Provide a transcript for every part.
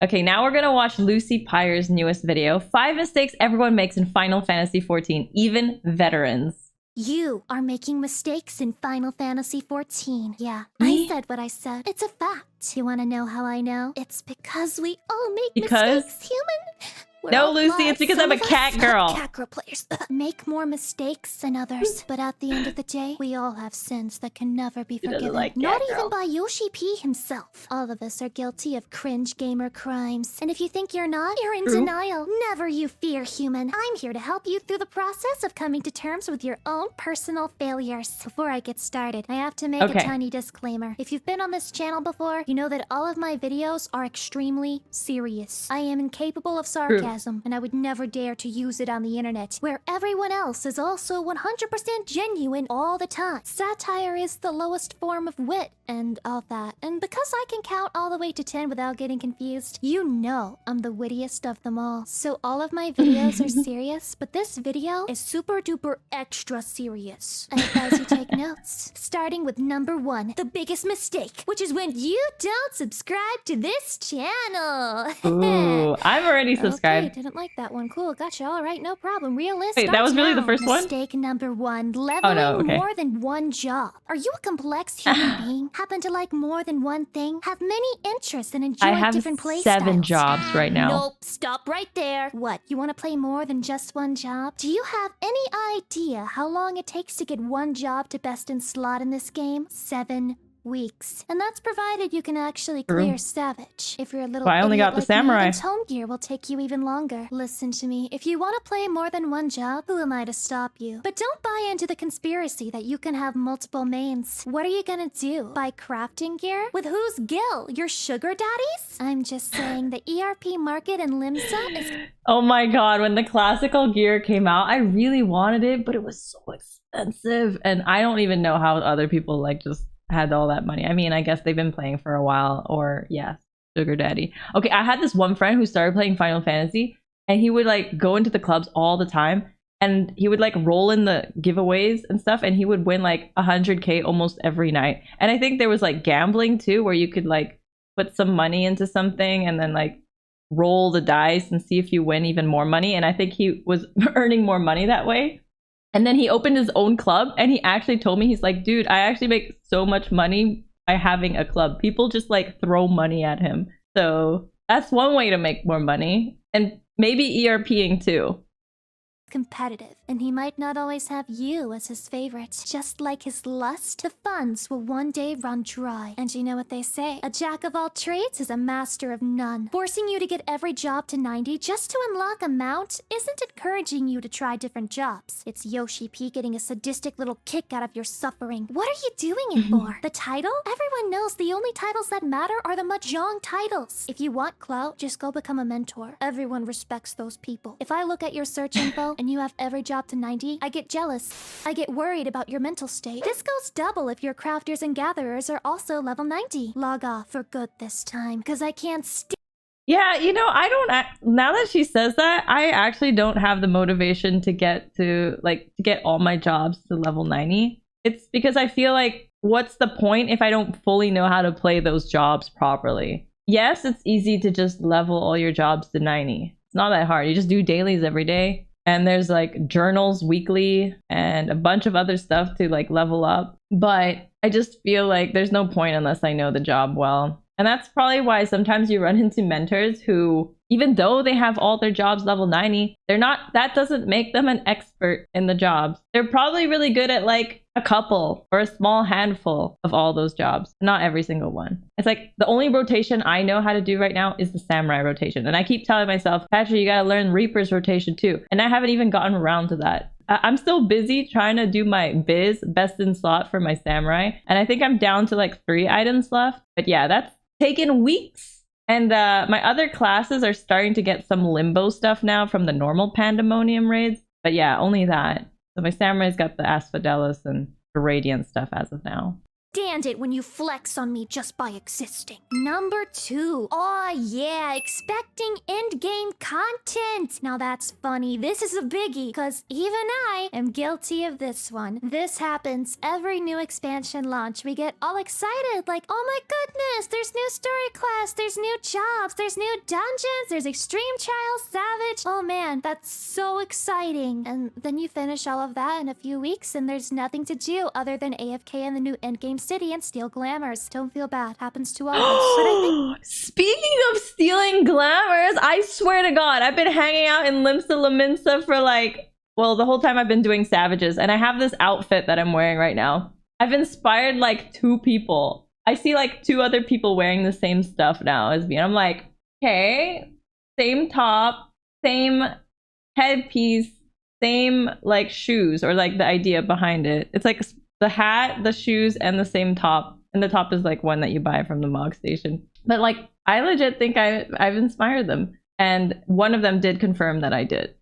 Okay, now we're gonna watch Lucy Pyre's newest video. 5 mistakes everyone makes in Final Fantasy XIV, even veterans. You are making mistakes in Final Fantasy XIV. Yeah, Me? I said what I said. It's a fact. You want to know how I know? It's because we all make Because? mistakes, human. We're No, all Lucy, flawed. it's because Some I'm a of cat us, girl. cat girl players make more mistakes than others. But at the end of the day, we all have sins that can never be She doesn't forgiven. like Not cat even girl. by Yoshi P himself. All of us are guilty of cringe gamer crimes. And if you think you're not, you're in True. denial. Never you fear, human. I'm here to help you through the process of coming to terms with your own personal failures. Before I get started, I have to make a tiny disclaimer. If you've been on this channel before, you know that all of my videos are extremely serious. I am incapable of sarcasm, and I would never dare to use it on the internet, where everyone else is also 100% genuine all the time. Satire is the lowest form of wit and all that. And because I can count all the way to 10 without getting confused, you know I'm the wittiest of them all. So all of my videos are serious, but this video is super duper extra serious. I advise you take notes. Starting with number 1, the biggest mistake, which is when you don't subscribe to this channel. Ooh, I'm already subscribed. Okay, didn't like that one. Cool, gotcha. All right, no problem. Realist. Wait, that was really the now. first one? Mistake number 1, leveling more than one job. Are you a complex human being? Happen to like more than one thing? Have many interests and enjoy I have different play 7 styles? jobs right now. Nope, stop right there. What, you want to play more than just one job? Do you have any idea how long it takes to get one job to best in slot in this game? 7 weeks. And that's provided you can actually clear Savage. If you're a little Well, I only got the like Samurai. Me, then Tome Gear will take you even longer. Listen to me. If you want to play more than one job, who am I to stop you? But don't buy into the conspiracy that you can have multiple mains. What are you gonna do? Buy crafting gear? With whose gil? Your sugar daddies? I'm just saying the ERP market in Limsa is... Oh my god, when the classical gear came out, I really wanted it, but it was so expensive. And I don't even know how other people like just had all that money. I mean, I guess they've been playing for a while, or yeah, sugar daddy. Okay, I had this one friend who started playing Final Fantasy, and he would like go into the clubs all the time, and he would like roll in the giveaways and stuff, and he would win like 100k almost every night. And I think there was like gambling too, where you could like put some money into something and then like roll the dice and see if you win even more money. And I think he was earning more money that way. And then he opened his own club, and he actually told me, he's like, dude, I actually make so much money by having a club. People just like throw money at him. So that's one way to make more money. And maybe ERPing too. Competitive, and he might not always have you as his favorite. Just like his lust, the funds will one day run dry. And you know what they say? A jack of all trades is a master of none. Forcing you to get every job to 90 just to unlock a mount isn't encouraging you to try different jobs. It's Yoshi P getting a sadistic little kick out of your suffering. What are you doing it for? The title? Everyone knows the only titles that matter are the mahjong titles. If you want clout, just go become a mentor. Everyone respects those people. If I look at your search info and you have every job to 90, I get jealous. I get worried about your mental state. This goes double if your crafters and gatherers are also level 90. Log off for good this time, because I can't Yeah, you know, I don't, now that she says that, I actually don't have the motivation to get all my jobs to level 90. It's because I feel like, what's the point if I don't fully know how to play those jobs properly? Yes, it's easy to just level all your jobs to 90. It's not that hard. You just do dailies every day. And there's like journals weekly and a bunch of other stuff to like level up. But I just feel like there's no point unless I know the job well. And that's probably why sometimes you run into mentors who, even though they have all their jobs level 90, that doesn't make them an expert in the jobs. They're probably really good at like a couple or a small handful of all those jobs, not every single one. It's like the only rotation I know how to do right now is the samurai rotation. And I keep telling myself, Patrick, you gotta learn Reaper's rotation too. And I haven't even gotten around to that. I'm still busy trying to do my best in slot for my samurai. And I think I'm down to like 3 items left. But yeah, that's taken weeks. And my other classes are starting to get some limbo stuff now from the normal Pandemonium raids. But yeah, only that. So my samurai's got the Asphodelos and the Radiant stuff as of now. stand it when you flex on me just by existing. Number 2. Oh yeah, expecting endgame content. Now that's funny. This is a biggie, because even I am guilty of this one. This happens every new expansion launch. We get all excited, like, oh my goodness, there's new story quests, there's new jobs, there's new dungeons, there's extreme trials, savage. Oh man, that's so exciting. And then you finish all of that in a few weeks and there's nothing to do other than AFK in the new endgame city and steal glamours. Don't feel bad. Happens to all of us. But I think... Speaking of stealing glamours, I swear to God, I've been hanging out in Limsa Laminsa for like, well, the whole time I've been doing savages, and I have this outfit that I'm wearing right now. I've inspired like 2 people. I see like 2 other people wearing the same stuff now as me. And I'm like, okay, same top, same headpiece, same like shoes, or like the idea behind it. It's like the hat, the shoes, and the same top. And the top is like one that you buy from the Mog Station. But like, I legit think I've inspired them. And one of them did confirm that I did.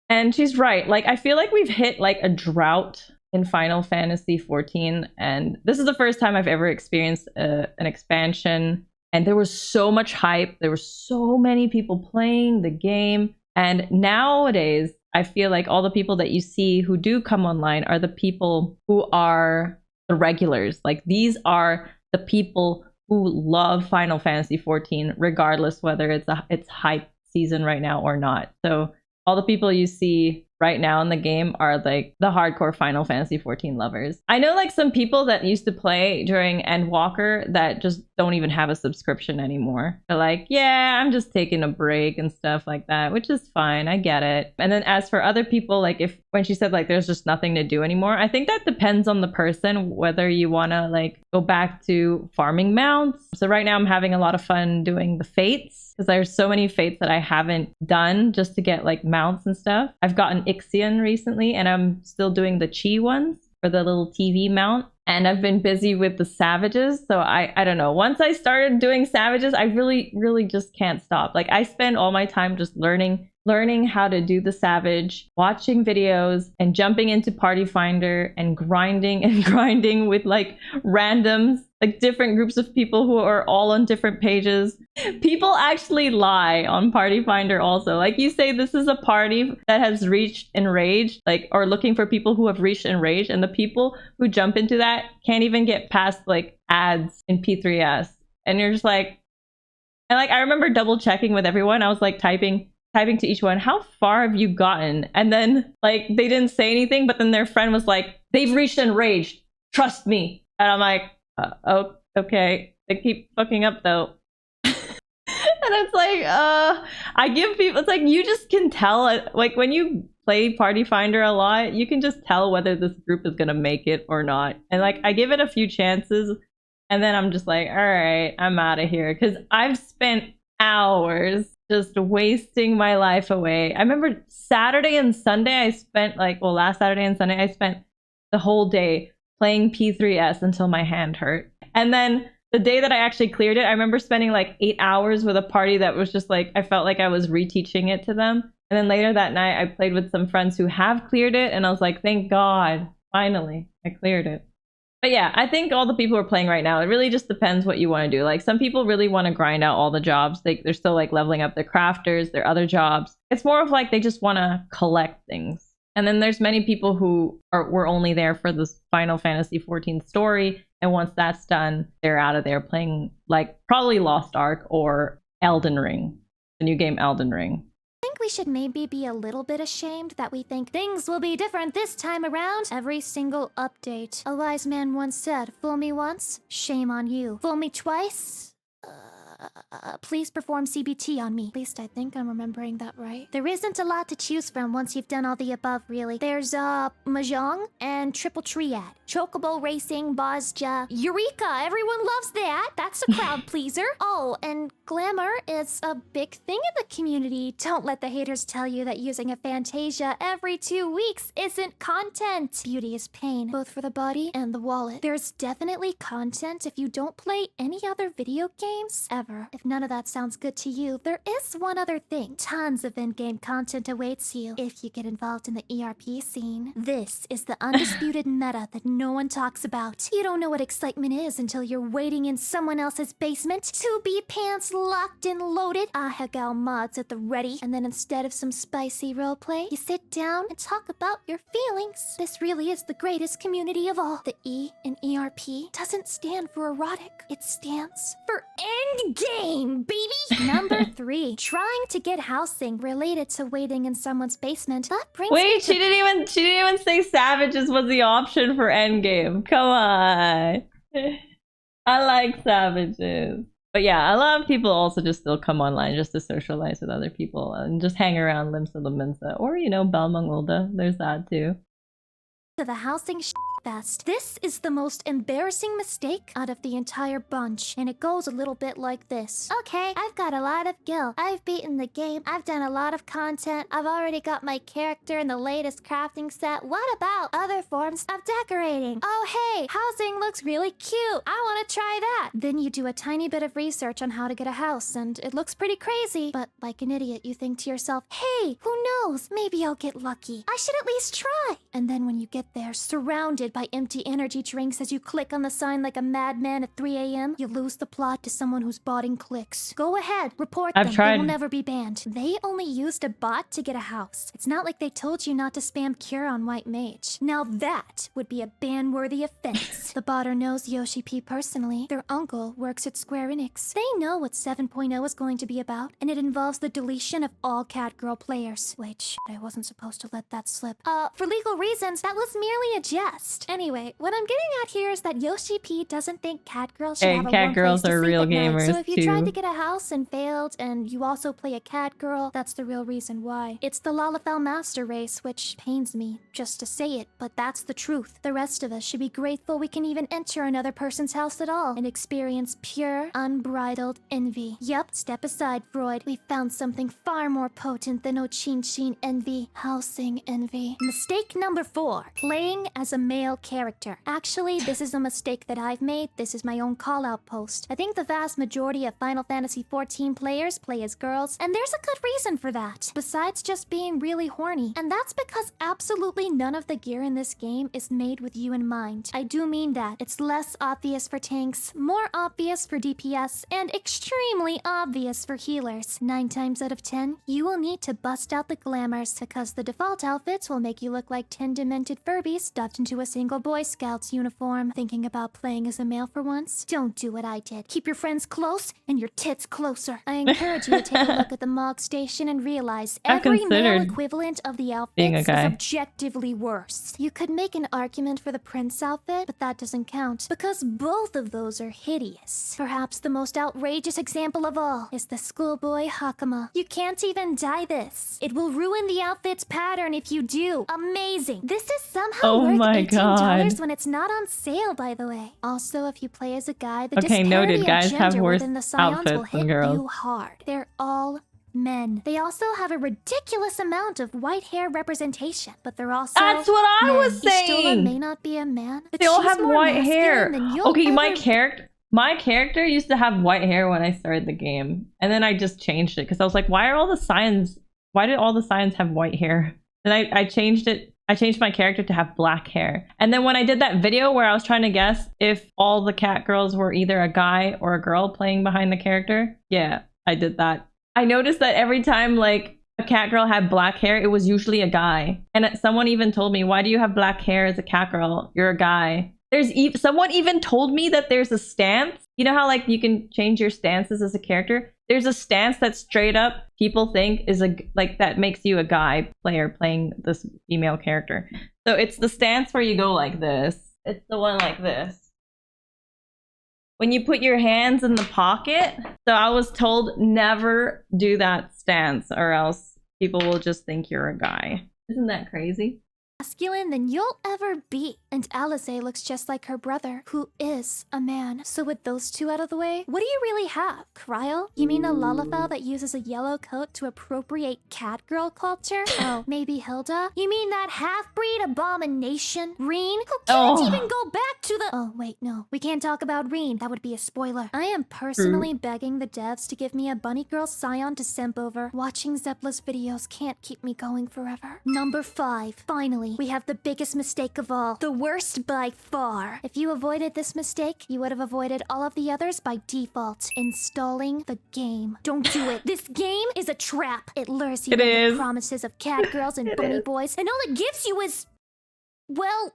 And she's right. Like, I feel like we've hit like a drought in Final Fantasy XIV. And this is the first time I've ever experienced an expansion. And there was so much hype. There were so many people playing the game. And nowadays, I feel like all the people that you see who do come online are the people who are the regulars. Like, these are the people who love Final Fantasy XIV, regardless whether it's hype season right now or not. So all the people you see right now in the game are like the hardcore Final Fantasy XIV lovers. I know like some people that used to play during Endwalker that just don't even have a subscription anymore. They're like, yeah, I'm just taking a break and stuff like that, which is fine. I get it. And then as for other people, like when she said like there's just nothing to do anymore, I think that depends on the person, whether you want to like go back to farming mounts. So right now I'm having a lot of fun doing the fates, because there's so many fates that I haven't done just to get like mounts and stuff. I've gotten Ixion recently, and I'm still doing the Chi ones for the little TV mount. And I've been busy with the savages. So I don't know. Once I started doing savages, I really just can't stop. Like, I spend all my time just learning how to do the savage, watching videos, and jumping into Party Finder and grinding with like randoms, like different groups of people who are all on different pages. People actually lie on Party Finder also. Like, you say this is a party that has reached Enraged, like, or looking for people who have reached Enraged, and the people who jump into that can't even get past like ads in P3S. And you're just like, and like, I remember double checking with everyone. I was like typing to each one, how far have you gotten? And then like they didn't say anything, but then their friend was like, they've reached Enraged, trust me. And I'm like, oh, okay. They keep fucking up though. And it's like, I give people, it's like, you just can tell, like when you play Party Finder a lot, you can just tell whether this group is gonna make it or not. And like, I give it a few chances, and then I'm just like, all right, I'm out of here. Because I've spent hours just wasting my life away. I remember Saturday and Sunday, I spent like, well, last Saturday and Sunday, I spent the whole day playing P3S until my hand hurt. And then the day that I actually cleared it, I remember spending like 8 hours with a party that was just like, I felt like I was reteaching it to them. And then later that night, I played with some friends who have cleared it. And I was like, thank God, finally, I cleared it. But yeah, I think all the people who are playing right now, it really just depends what you want to do. Like, some people really want to grind out all the jobs. They're still like leveling up their crafters, their other jobs. It's more of like they just want to collect things. And then there's many people who were only there for this Final Fantasy XIV story. And once that's done, they're out of there playing like probably Lost Ark or Elden Ring, the new game Elden Ring. I think we should maybe be a little bit ashamed that we think things will be different this time around every single update. A wise man once said, fool me once, shame on you. Fool me twice, please perform CBT on me. At least I think I'm remembering that right. There isn't a lot to choose from once you've done all the above, really. There's, Mahjong and Triple Triad. Chocobo Racing, Bozja, Eureka! Everyone loves that! That's a crowd pleaser. Oh, and glamour is a big thing in the community. Don't let the haters tell you that using a Fantasia every 2 weeks isn't content. Beauty is pain, both for the body and the wallet. There's definitely content if you don't play any other video games ever. If none of that sounds good to you, there is one other thing. Tons of in-game content awaits you if you get involved in the ERP scene. This is the undisputed meta that no one talks about. You don't know what excitement is until you're waiting in someone else's basement. 2B pants locked and loaded. Ahegao mods at the ready. And then instead of some spicy roleplay, you sit down and talk about your feelings. This really is the greatest community of all. The E in ERP doesn't stand for erotic. It stands for endgame, baby! Number 3. Trying to get housing related to waiting in someone's basement. That brings me to... She didn't even say savages was the option for endgame. Come on. I like savages. But yeah, a lot of people also just still come online just to socialize with other people and just hang around Limsa Laminsa. Or, you know, Balmangolda. There's that too. To the housing fest. This is the most embarrassing mistake out of the entire bunch, and it goes a little bit like this. Okay, I've got a lot of gil. I've beaten the game. I've done a lot of content. I've already got my character in the latest crafting set. What about other forms of decorating? Oh, hey, housing looks really cute. I want to try that. Then you do a tiny bit of research on how to get a house, and it looks pretty crazy. But like an idiot, you think to yourself, hey, who knows? Maybe I'll get lucky. I should at least try. And then when you get there, surrounded by empty energy drinks as you click on the sign like a madman at 3 a.m., you lose the plot to someone who's botting clicks. Go ahead, report them. They will never be banned. They only used a bot to get a house. It's not like they told you not to spam cure on White Mage. Now that would be a ban-worthy offense. The botter knows Yoshi P personally. Their uncle works at Square Enix. They know what 7.0 is going to be about, and it involves the deletion of all Catgirl players. Which, I wasn't supposed to let that slip. For legal reasons, that was merely a jest. Anyway, what I'm getting at here is that Yoshi P doesn't think catgirls should have a warm place to sleep real at night. gamers So if you tried to get a house and failed, and you also play a catgirl, that's the real reason why. It's the Lalafell master race, which pains me just to say it, but that's the truth. The rest of us should be grateful we can even enter another person's house at all and experience pure, unbridled envy. Yup, step aside, Freud. We found something far more potent than Ochin-chin envy. Housing envy. Mistake number 4. Playing as a male character. Actually, this is a mistake that I've made. This is my own call-out post. I think the vast majority of Final Fantasy XIV players play as girls, and there's a good reason for that, besides just being really horny. And that's because absolutely none of the gear in this game is made with you in mind. I do mean that. It's less obvious for tanks, more obvious for DPS, and extremely obvious for healers. 9 times out of 10, you will need to bust out the glamours, because the default outfits will make you look like 10 demented Furbies stuffed into a single Boy Scout's uniform. Thinking about playing as a male for once? Don't do what I did. Keep your friends close and your tits closer. I encourage you to take a look at the Mog Station and realize every male equivalent of the outfits is objectively worse. You could make an argument for the Prince outfit, but that doesn't count, because both of those are hideous. Perhaps the most outrageous example of all is the schoolboy Hakama. You can't even dye this. It will ruin the outfit's pattern if you do. Amazing. This is somehow worth $18 when it's not on sale, by the way. Also, if you play as a guy, the disparity of gender within the Scions will hit you hard. They're all men. They also have a ridiculous amount of white hair representation, but they're also That's what I was saying! Ishtola may not be a man, but they all have more white hair. Okay, ever... my character used to have white hair when I started the game, and then I just changed it because I was like, why did all the Scions have white hair? Then I changed it. I changed my character to have black hair. And then when I did that video where I was trying to guess if all the cat girls were either a guy or a girl playing behind the character, yeah, I did that. I noticed that every time like a cat girl had black hair, it was usually a guy. And someone even told me, why do you have black hair as a cat girl? You're a guy. Someone even told me that there's a stance. You know how like you can change your stances as a character? There's a stance that straight up people think is that makes you a guy player playing this female character. So it's the stance where you go like this. It's the one like this. When you put your hands in the pocket. So I was told never do that stance or else people will just think you're a guy. Isn't that crazy? masculine than you'll ever be. And Alize looks just like her brother, who is a man. So with those two out of the way, what do you really have? Cryo? You mean a Lalafell that uses a yellow coat to appropriate cat girl culture? Oh, maybe Hilda? You mean that half-breed abomination? Reen? Who can't even go back to the— Oh, wait, no. We can't talk about Reen. That would be a spoiler. I am personally begging the devs to give me a bunny girl scion to simp over. Watching Zepla's videos can't keep me going forever. Number 5. Finally, we have the biggest mistake of all. The worst by far. If you avoided this mistake, you would have avoided all of the others by default. Installing the game. Don't do it. This game is a trap. It lures you with the promises of cat girls and bunny boys, and all it gives you is, well,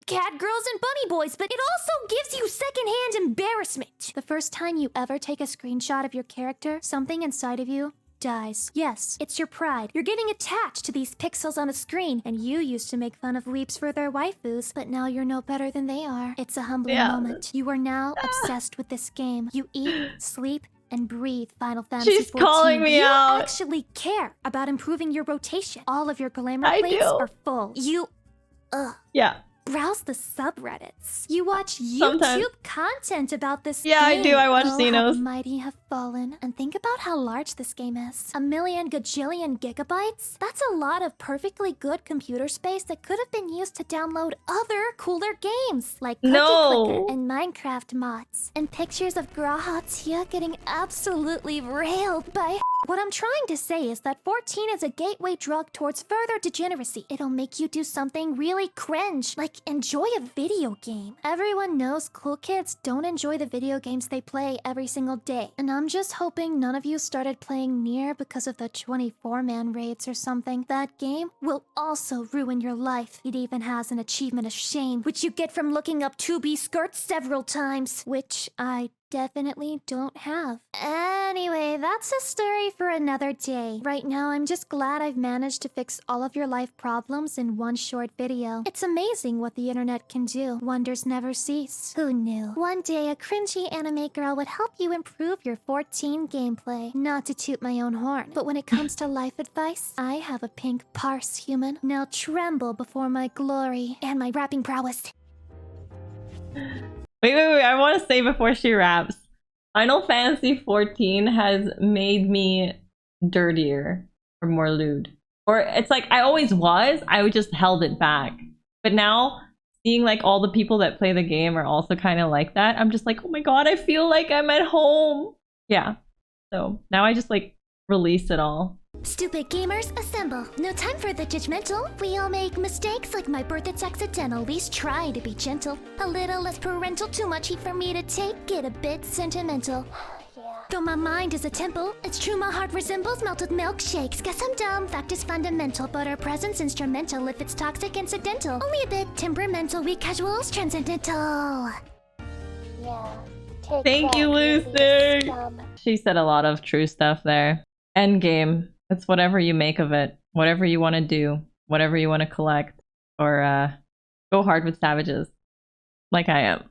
cat girls and bunny boys, but it also gives you secondhand embarrassment. The first time you ever take a screenshot of your character, something inside of you dies. Yes, it's your pride. You're getting attached to these pixels on a screen, and you used to make fun of weeps for their waifus, but now you're no better than they are. It's a humbling moment. You are now obsessed with this game. You eat, sleep, and breathe Final Fantasy XIV. She's calling me out. You actually care about improving your rotation. All of your glamour plates are full. You, yeah. browse the subreddits. You watch YouTube content about this game. Yeah, I do. I watch Xenos. How the mighty have fallen. And think about how large this game is. 1 million gajillion gigabytes? That's a lot of perfectly good computer space that could have been used to download other cooler games, like Cookie Clicker and Minecraft mods. And pictures of Graha Tia getting absolutely railed by— What I'm trying to say is that 14 is a gateway drug towards further degeneracy. It'll make you do something really cringe, like enjoy a video game. Everyone knows cool kids don't enjoy the video games they play every single day. And I'm just hoping none of you started playing Nier because of the 24-man raids or something. That game will also ruin your life. It even has an achievement of shame, which you get from looking up 2B skirts several times, which I definitely don't have. Anyway, that's a story for another day. Right now, I'm just glad I've managed to fix all of your life problems in one short video. It's amazing what the internet can do. Wonders never cease. Who knew? One day, a cringy anime girl would help you improve your 14 gameplay. Not to toot my own horn, but when it comes to life advice, I have a pink parse, human. Now tremble before my glory and my rapping prowess. Wait, I want to say before she raps. Final Fantasy XIV has made me dirtier or more lewd. Or it's like I always was, I would just held it back. But now, seeing like all the people that play the game are also kind of like that, I'm just like, oh my god, I feel like I'm at home. Yeah. So now I just like release it all. Stupid gamers, assemble. No time for the judgmental. We all make mistakes, like my birth it's accidental. Least try to be gentle. A little less parental, too much heat for me to take. Get a bit sentimental. Though my mind is a temple, it's true my heart resembles melted milkshakes. Guess I'm dumb, fact is fundamental, but our presence instrumental. If it's toxic, incidental. Only a bit temperamental, we casuals transcendental. Yeah. Thank you, Lucy. She said a lot of true stuff there. Endgame. It's whatever you make of it. Whatever you want to do. Whatever you want to collect. Or go hard with savages. Like I am.